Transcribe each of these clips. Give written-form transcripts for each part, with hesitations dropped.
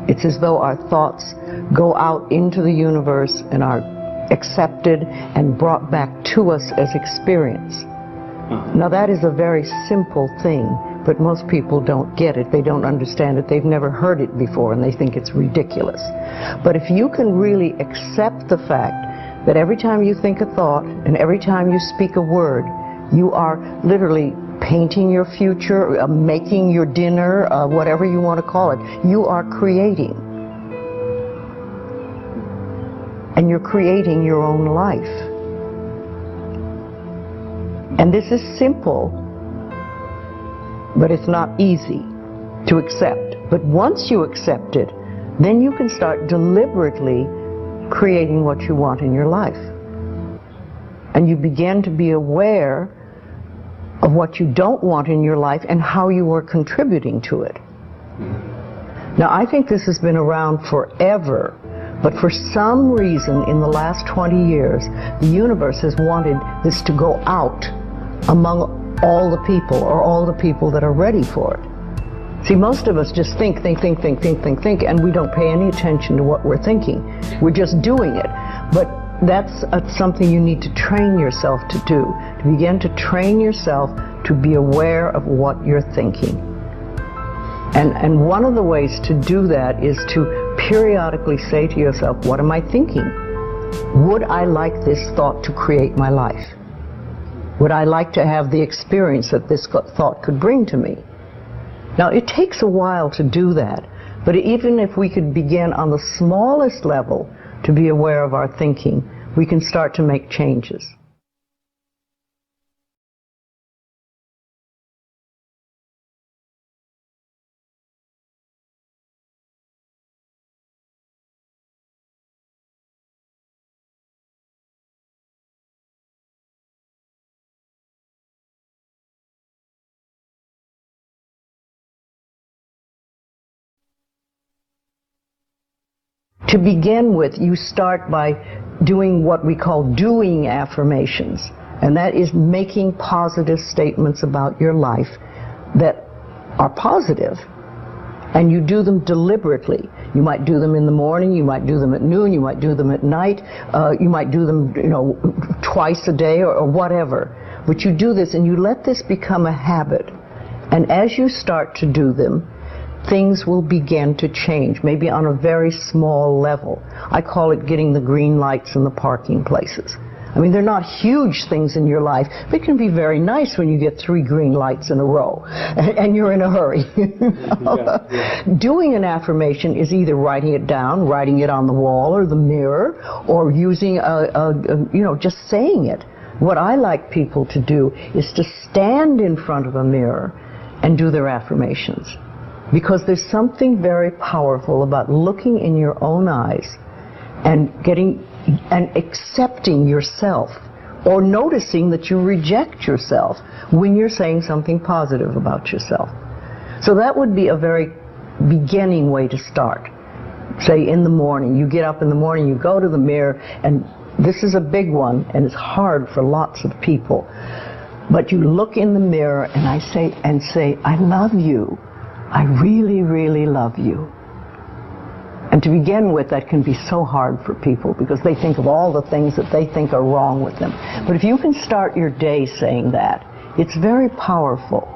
It's as though our thoughts go out into the universe and are accepted and brought back to us as experience. Now that is a very simple thing, but most people don't get it. They don't understand it. They've never heard it before, and they think it's ridiculous. But if you can really accept the fact that every time you think a thought and every time you speak a word, you are literally painting your future, making your dinner, whatever you want to call it, you are creating. And you're creating your own life. And this is simple, but it's not easy to accept. But once you accept it, then you can start deliberately creating what you want in your life. And you begin to be aware of what you don't want in your life and how you are contributing to it. Now, I think this has been around forever, but for some reason in the last 20 years, the universe has wanted this to go out among all the people, or all the people that are ready for it. See, most of us just think, and we don't pay any attention to what we're thinking. We're just doing it. But that's something you need to train yourself to do, to begin to train yourself to be aware of what you're thinking. And one of the ways to do that is to periodically say to yourself, what am I thinking? Would I like this thought to create my life? Would I like to have the experience that this thought could bring to me? Now, it takes a while to do that, but even if we could begin on the smallest level to be aware of our thinking, we can start to make changes. To begin with, you start by doing what we call doing affirmations, and that is making positive statements about your life that are positive, and you do them deliberately. You might do them in the morning, you might do them at noon, you might do them at night, you might do them, twice a day or whatever. But you do this and you let this become a habit, and as you start to do them, things will begin to change, maybe on a very small level. I call it getting the green lights in the parking places. I mean, they're not huge things in your life, but it can be very nice when you get 3 green lights in a row and you're in a hurry. Doing an affirmation is either writing it down, writing it on the wall or the mirror, or using just saying it. What I like people to do is to stand in front of a mirror and do their affirmations. Because there's something very powerful about looking in your own eyes and accepting yourself, or noticing that you reject yourself when you're saying something positive about yourself. So that would be a very beginning way to start. Say in the morning, you get up in the morning, you go to the mirror, and this is a big one, and it's hard for lots of people. But you look in the mirror and say, I love you. I really, really love you. And to begin with, that can be so hard for people because they think of all the things that they think are wrong with them. But if you can start your day saying that, it's very powerful.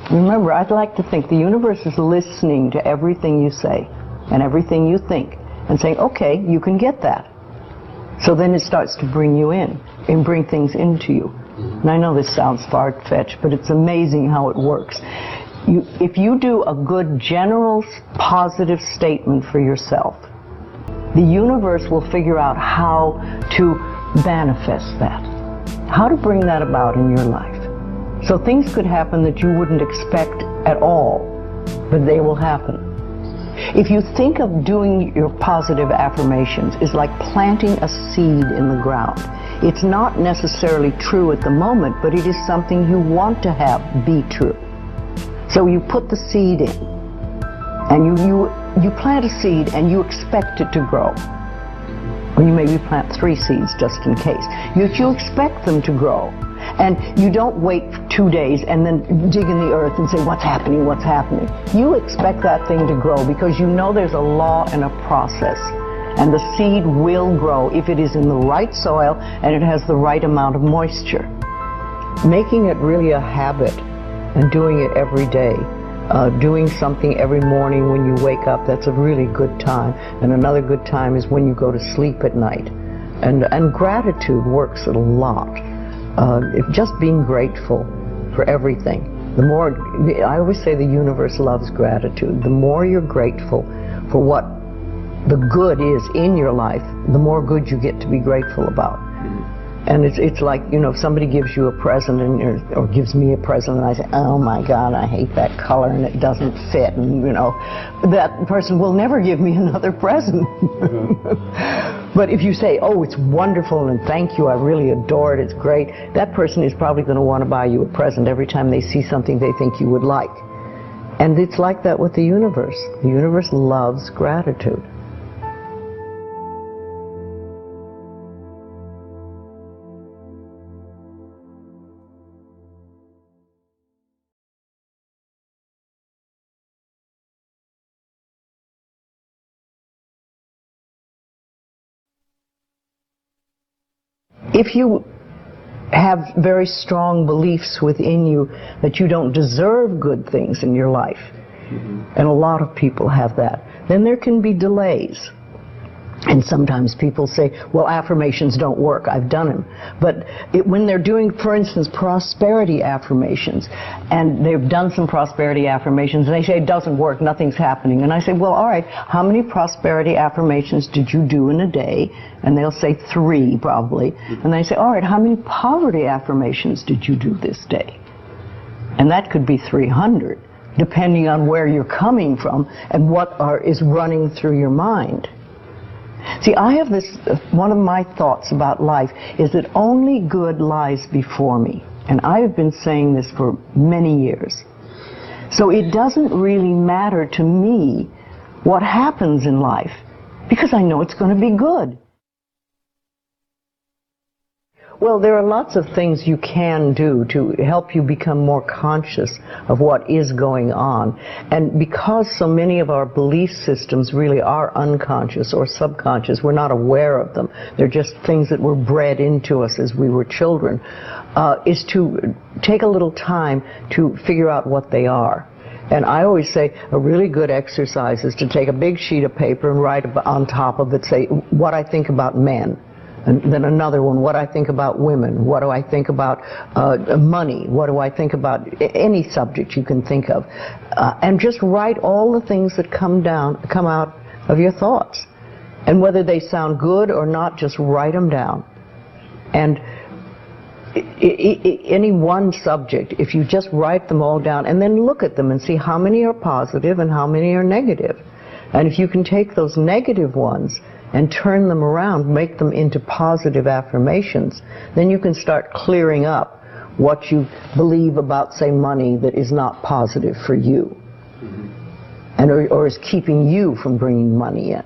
Remember, I'd like to think the universe is listening to everything you say and everything you think and saying, okay, you can get that. So then it starts to bring you in and bring things into you. And I know this sounds far-fetched, but it's amazing how it works. If you do a good general positive statement for yourself, the universe will figure out how to manifest that, how to bring that about in your life. So things could happen that you wouldn't expect at all, but they will happen. If you think of doing your positive affirmations is like planting a seed in the ground. It's not necessarily true at the moment, but it is something you want to have be true. So you put the seed in, and you plant a seed and you expect it to grow. Or you maybe plant 3 seeds just in case. You expect them to grow. And you don't wait 2 days and then dig in the earth and say, what's happening, what's happening? You expect that thing to grow because you know there's a law and a process. And the seed will grow if it is in the right soil and it has the right amount of moisture. Making it really a habit and doing it every day. Doing something every morning when you wake up, that's a really good time. And another good time is when you go to sleep at night. And gratitude works a lot. Just being grateful for everything. The more, I always say the universe loves gratitude. The more you're grateful for what the good is in your life, the more good you get to be grateful about. And it's like, you know, if somebody gives you a present or gives me a present and I say, oh my God, I hate that color and it doesn't fit, and you know, that person will never give me another present. But if you say, oh, it's wonderful and thank you, I really adore it, it's great, that person is probably going to want to buy you a present every time they see something they think you would like. And it's like that with the universe. The universe loves gratitude. If you have very strong beliefs within you that you don't deserve good things in your life, and a lot of people have that, then there can be delays. And sometimes people say, well, affirmations don't work. I've done them. But when they're doing, for instance, prosperity affirmations, and they've done some prosperity affirmations, and they say it doesn't work, nothing's happening. And I say, well, all right, how many prosperity affirmations did you do in a day? And they'll say 3, probably. And they say, all right, how many poverty affirmations did you do this day? And that could be 300, depending on where you're coming from and what is running through your mind. See, I have this, one of my thoughts about life is that only good lies before me. And I have been saying this for many years. So it doesn't really matter to me what happens in life, because I know it's going to be good. Well, there are lots of things you can do to help you become more conscious of what is going on. And because so many of our belief systems really are unconscious or subconscious, we're not aware of them. They're just things that were bred into us as we were children, is to take a little time to figure out what they are. And I always say a really good exercise is to take a big sheet of paper and write on top of it, say, what I think about men. And then another one, what I think about women, what do I think about money, what do I think about any subject you can think of. And just write all the things that come out of your thoughts. And whether they sound good or not, just write them down. And any one subject, if you just write them all down and then look at them and see how many are positive and how many are negative. And if you can take those negative ones and turn them around, make them into positive affirmations, then you can start clearing up what you believe about, say, money that is not positive for you, and or is keeping you from bringing money in.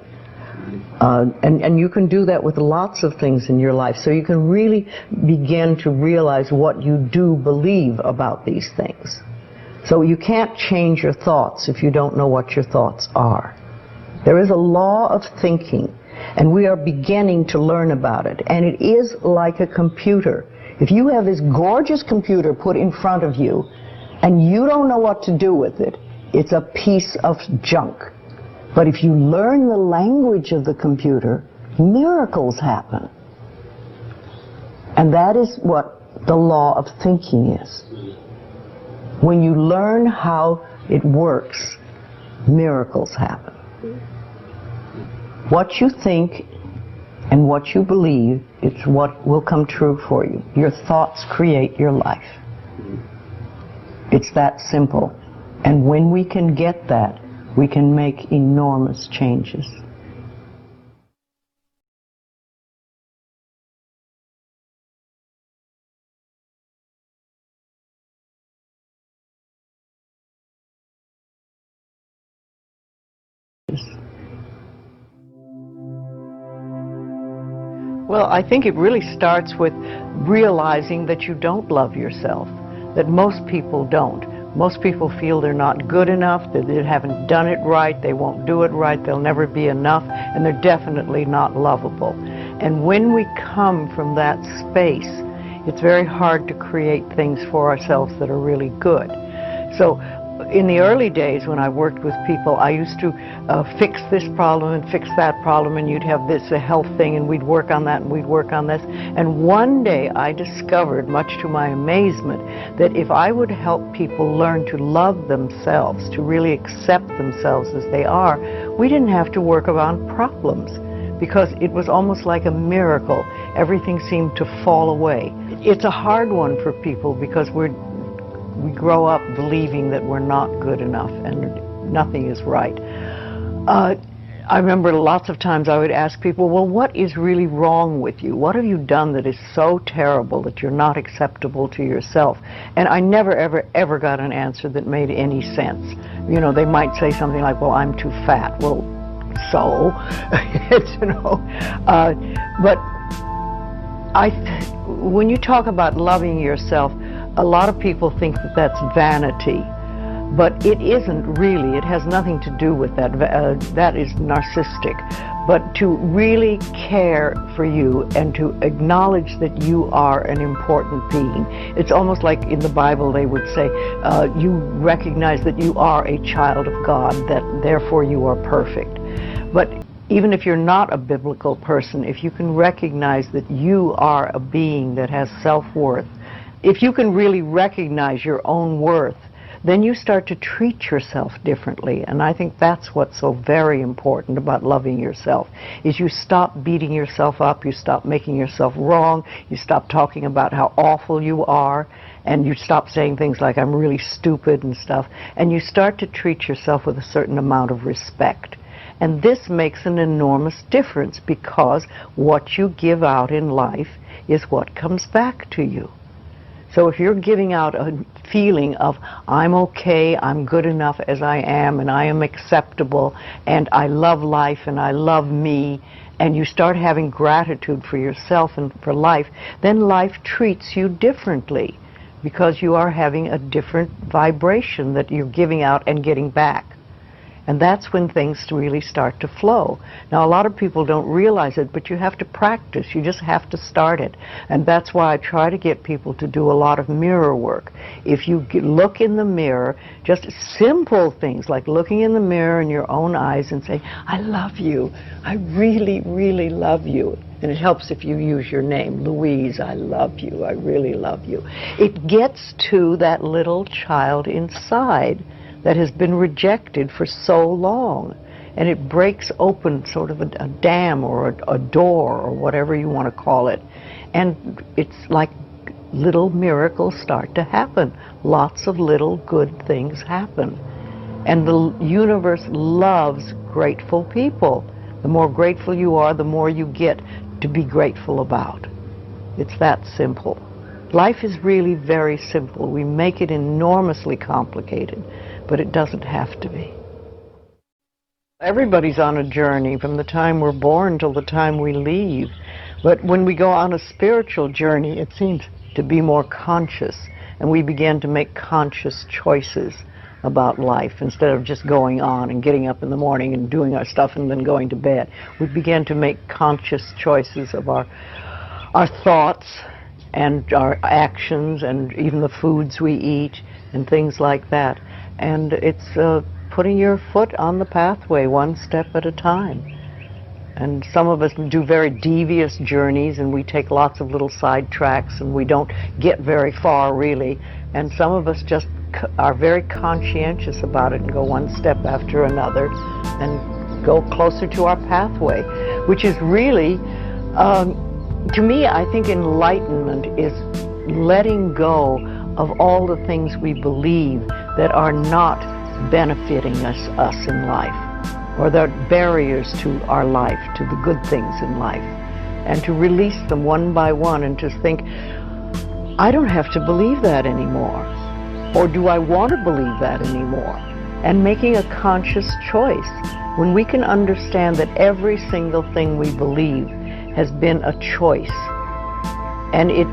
And you can do that with lots of things in your life, so you can really begin to realize what you do believe about these things. So you can't change your thoughts if you don't know what your thoughts are. There is a law of thinking, and we are beginning to learn about it. And it is like a computer. If you have this gorgeous computer put in front of you, and you don't know what to do with it, it's a piece of junk. But if you learn the language of the computer, miracles happen. And that is what the law of thinking is. When you learn how it works, miracles happen. What you think and what you believe, it's what will come true for you. Your thoughts create your life. It's that simple. And when we can get that, we can make enormous changes. Well, I think it really starts with realizing that you don't love yourself, that most people don't. Most people feel they're not good enough, that they haven't done it right, they won't do it right, they'll never be enough, and they're definitely not lovable. And when we come from that space, it's very hard to create things for ourselves that are really good. So in the early days when I worked with people, I used to fix this problem and fix that problem, and you'd have this a health thing, and we'd work on that and we'd work on this. And one day I discovered, much to my amazement, that if I would help people learn to love themselves, to really accept themselves as they are, we didn't have to work on problems, because it was almost like a miracle. Everything seemed to fall away. It's a hard one for people because we grow up believing that we're not good enough and nothing is right. I remember lots of times I would ask people, well, what is really wrong with you? What have you done that is so terrible that you're not acceptable to yourself? And I never, ever, ever got an answer that made any sense. You know, they might say something like, well, I'm too fat. Well, so, you know, but when you talk about loving yourself, a lot of people think that that's vanity, but it isn't really. It has nothing to do with that. That is narcissistic. But to really care for you and to acknowledge that you are an important being. It's almost like in the Bible they would say, you recognize that you are a child of God, that therefore you are perfect. But even if you're not a biblical person, if you can recognize that you are a being that has self-worth, if you can really recognize your own worth, then you start to treat yourself differently. And I think that's what's so very important about loving yourself, is you stop beating yourself up, you stop making yourself wrong, you stop talking about how awful you are, and you stop saying things like, I'm really stupid and stuff, and you start to treat yourself with a certain amount of respect. And this makes an enormous difference, because what you give out in life is what comes back to you. So if you're giving out a feeling of, I'm okay, I'm good enough as I am, and I am acceptable, and I love life, and I love me, and you start having gratitude for yourself and for life, then life treats you differently, because you are having a different vibration that you're giving out and getting back. And that's when things really start to flow. Now, a lot of people don't realize it, but you have to practice. You just have to start it. And that's why I try to get people to do a lot of mirror work. If you look in the mirror, just simple things like looking in the mirror in your own eyes and say, I love you. I really, really love you. And it helps if you use your name, Louise, I love you. I really love you. It gets to that little child inside that has been rejected for so long, and it breaks open sort of a dam or a door or whatever you want to call it, and it's like little miracles start to happen. Lots of little good things happen, and the universe loves grateful people. The more grateful you are, the more you get to be grateful about. It's that simple. Life is really very simple. We make it enormously complicated, but it doesn't have to be. Everybody's on a journey from the time we're born till the time we leave. But when we go on a spiritual journey, it seems to be more conscious, and we begin to make conscious choices about life instead of just going on and getting up in the morning and doing our stuff and then going to bed. We begin to make conscious choices of our thoughts and our actions and even the foods we eat and things like that. And it's putting your foot on the pathway one step at a time. And some of us do very devious journeys, and we take lots of little side tracks, and we don't get very far really. And some of us just are very conscientious about it and go one step after another and go closer to our pathway, which is really, to me, I think enlightenment is letting go of all the things we believe that are not benefiting us in life, or that are barriers to our life, to the good things in life, and to release them one by one and just think, I don't have to believe that anymore, or do I want to believe that anymore? And making a conscious choice. When we can understand that every single thing we believe has been a choice. And it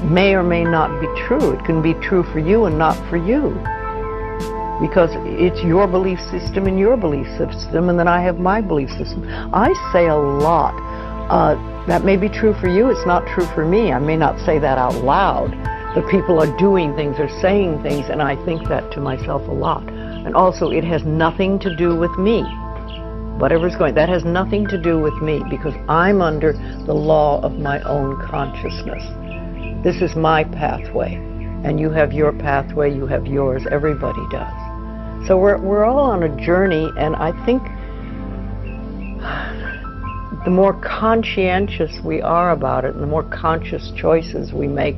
may or may not be true. It can be true for you and not for you. Because it's your belief system and your belief system, and then I have my belief system. I say a lot. That may be true for you, it's not true for me. I may not say that out loud, but people are doing things or saying things, and I think that to myself a lot. And also, it has nothing to do with me. Whatever's going, that has nothing to do with me, because I'm under the law of my own consciousness. This is my pathway, and you have your pathway, you have yours, everybody does. So we're all on a journey, and I think the more conscientious we are about it, and the more conscious choices we make,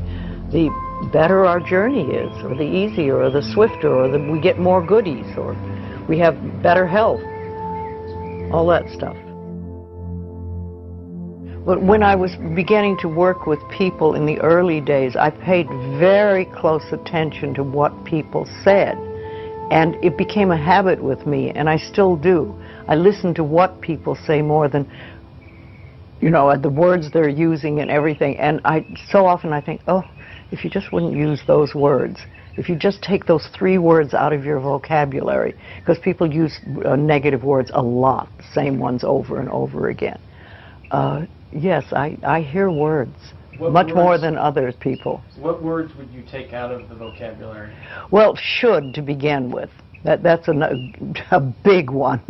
the better our journey is, or the easier, or the swifter, or we get more goodies, or we have better health, all that stuff. But when I was beginning to work with people in the early days, I paid very close attention to what people said. And it became a habit with me, and I still do. I listen to what people say more than, the words they're using and everything. And so often I think, oh, if you just wouldn't use those words, if you just take those 3 words out of your vocabulary, because people use negative words a lot, the same ones over and over again. Yes, I hear words. Much more than other people. What words would you take out of the vocabulary? Well, should to begin with. That's a big one.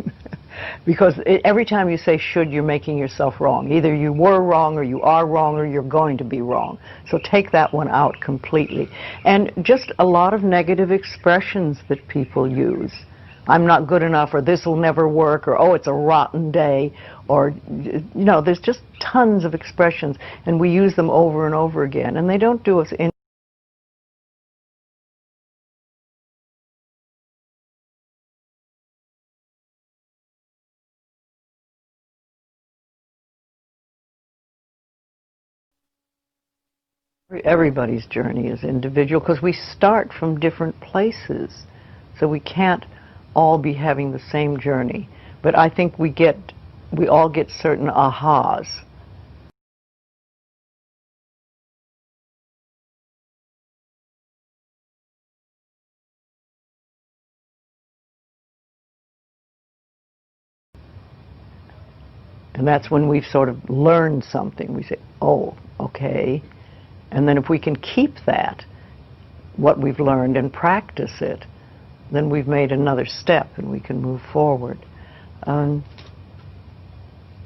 Because every time you say should, you're making yourself wrong. Either you were wrong, or you are wrong, or you're going to be wrong. So take that one out completely. And just a lot of negative expressions that people use. I'm not good enough, or this will never work, or oh, it's a rotten day, or there's just tons of expressions, and we use them over and over again, and they don't do us in. Everybody's journey is individual, because we start from different places, so we can't all be having the same journey. But I think we all get certain ahas. And that's when we've sort of learned something. We say, oh, okay. And then if we can keep that, what we've learned, and practice it, then we've made another step and we can move forward.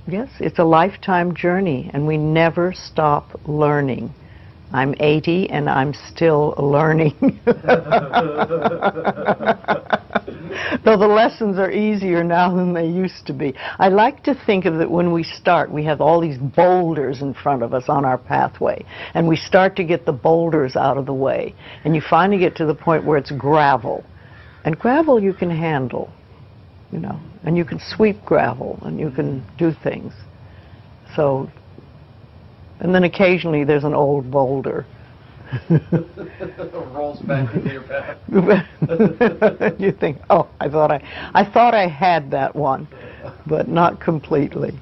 Yes, it's a lifetime journey, and we never stop learning. I'm 80 and I'm still learning. Though the lessons are easier now than they used to be. I like to think of it when we start, we have all these boulders in front of us on our pathway, and we start to get the boulders out of the way, and you finally get to the point where it's gravel. And gravel you can handle, and you can sweep gravel, and you can do things. So, and then occasionally there's an old boulder. Rolls back into your path. You think, oh, I thought I had that one, but not completely.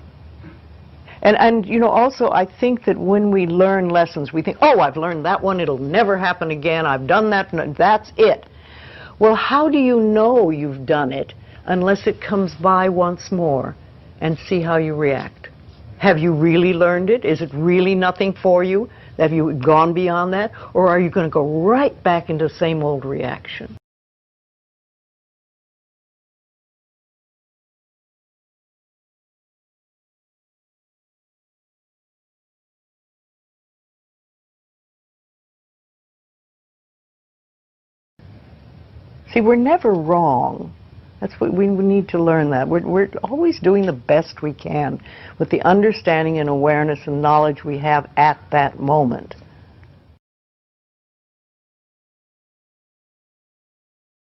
And also I think that when we learn lessons, we think, oh, I've learned that one, it'll never happen again, I've done that, that's it. Well, how do you know you've done it unless it comes by once more and see how you react? Have you really learned it? Is it really nothing for you? Have you gone beyond that? Or are you going to go right back into the same old reaction? See, we're never wrong. That's what we need to learn, that. We're always doing the best we can with the understanding and awareness and knowledge we have at that moment.